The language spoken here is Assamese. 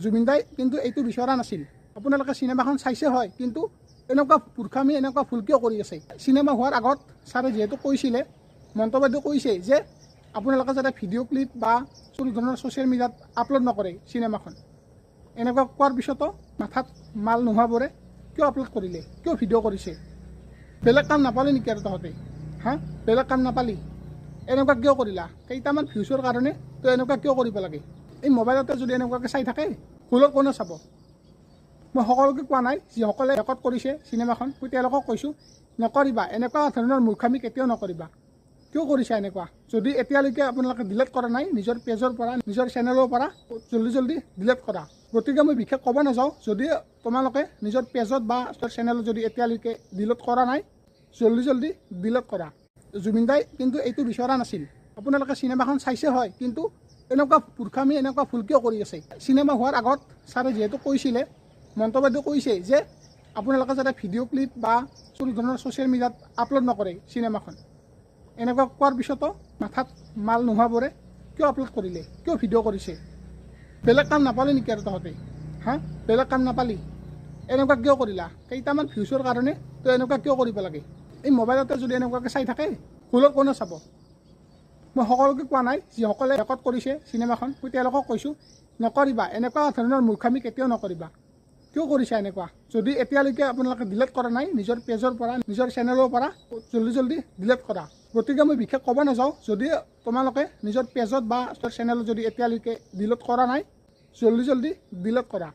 জুবিন দাই কিন্তু এইটো বিচৰা নাছিল। আপোনালোকে চিনেমাখন চাইছে হয়, কিন্তু এনেকুৱা মূৰ্খামি এনেকুৱা ভুল কিয় কৰি আছে? চিনেমা হোৱাৰ আগত ছাৰে যিহেতু কৈছিলে, মন্তব্যটো কৈছে যে আপোনালোকে যাতে ভিডিঅ' ক্লিপ বা কোনো ধৰণৰ ছ'চিয়েল মিডিয়াত আপলোড নকৰে চিনেমাখন। এনেকুৱা কোৱাৰ পিছতো মাথাত মাল নোহোৱাবোৰে কিয় আপলোড কৰিলে, কিয় ভিডিঅ' কৰিছে? বেলেগ কাম নাপালি নেকি আৰু তহঁতে? বেলেগ কাম নাপালি? এনেকুৱা কিয় কৰিলা? কেইটামান ভিউজৰ কাৰণে তই এনেকুৱা কিয় কৰিব লাগে? এই মোবাইলতে যদি এনেকুৱাকৈ চাই থাকে, ভুলৰ কোনে চাব? মই সকলোকে কোৱা নাই, যিসকলে ৰেকৰ্ড কৰিছে চিনেমাখন, মই তেওঁলোকক কৈছোঁ নকৰিবা, এনেকুৱা ধৰণৰ মূৰ্খামি কেতিয়াও নকৰিবা। কিয় কৰিছা এনেকুৱা? যদি এতিয়ালৈকে আপোনালোকে ডিলিট কৰা নাই নিজৰ পেজৰ পৰা, নিজৰ চেনেলৰ পৰা, জল্দি ডিলিট কৰা। গতিকে মই বিশেষ ক'ব নাযাওঁ, যদি তোমালোকে নিজৰ পেজত বা চেনেলত যদি এতিয়ালৈকে ডিলিট কৰা নাই, জল্দি ডিলিট কৰা। জুবিন দাই কিন্তু এইটো বিচৰা নাছিল। আপোনালোকে চিনেমাখন চাইছে হয়, কিন্তু এনেকুৱা মূৰ্খামি এনেকুৱা ভুল কিয় কৰি আছে? চিনেমা হোৱাৰ আগত ছাৰে যিহেতু কৈছিলে, মন্তব্যটো কৈছে যে আপোনালোকে যাতে ভিডিঅ' ক্লিপ বা কোনো ধৰণৰ ছ'চিয়েল মিডিয়াত আপলোড নকৰে চিনেমাখন। এনেকুৱা কোৱাৰ পিছতো মাথাত মাল নোহোৱাবোৰে কিয় আপলোড কৰিলে, কিয় ভিডিঅ' কৰিছে? বেলেগ কাম নাপালি নেকি আৰু তহঁতে? বেলেগ কাম নাপালি? এনেকুৱা কিয় কৰিলা? কেইটামান ভিউজৰ কাৰণে তই এনেকুৱা কিয় কৰিব লাগে? এই মোবাইলতে যদি এনেকুৱাকৈ চাই থাকে, ভুলৰ কোনে চাব? মই সকলোকে কোৱা নাই, যিসকলে ৰেকৰ্ড কৰিছে চিনেমাখন, মই তেওঁলোকক কৈছোঁ নকৰিবা, এনেকুৱা ধৰণৰ মূৰ্খামি কেতিয়াও নকৰিবা। কিয় কৰিছা এনেকুৱা? যদি এতিয়ালৈকে আপোনালোকে ডিলিট কৰা নাই নিজৰ পেজৰ পৰা, নিজৰ চেনেলৰ পৰা, জল্দি ডিলিট কৰা। গতিকে মই বিশেষ ক'ব নাযাওঁ, যদি তোমালোকে নিজৰ পেজত বা চেনেলত যদি এতিয়ালৈকে ডিলিট কৰা নাই, জল্দি ডিলিট কৰা।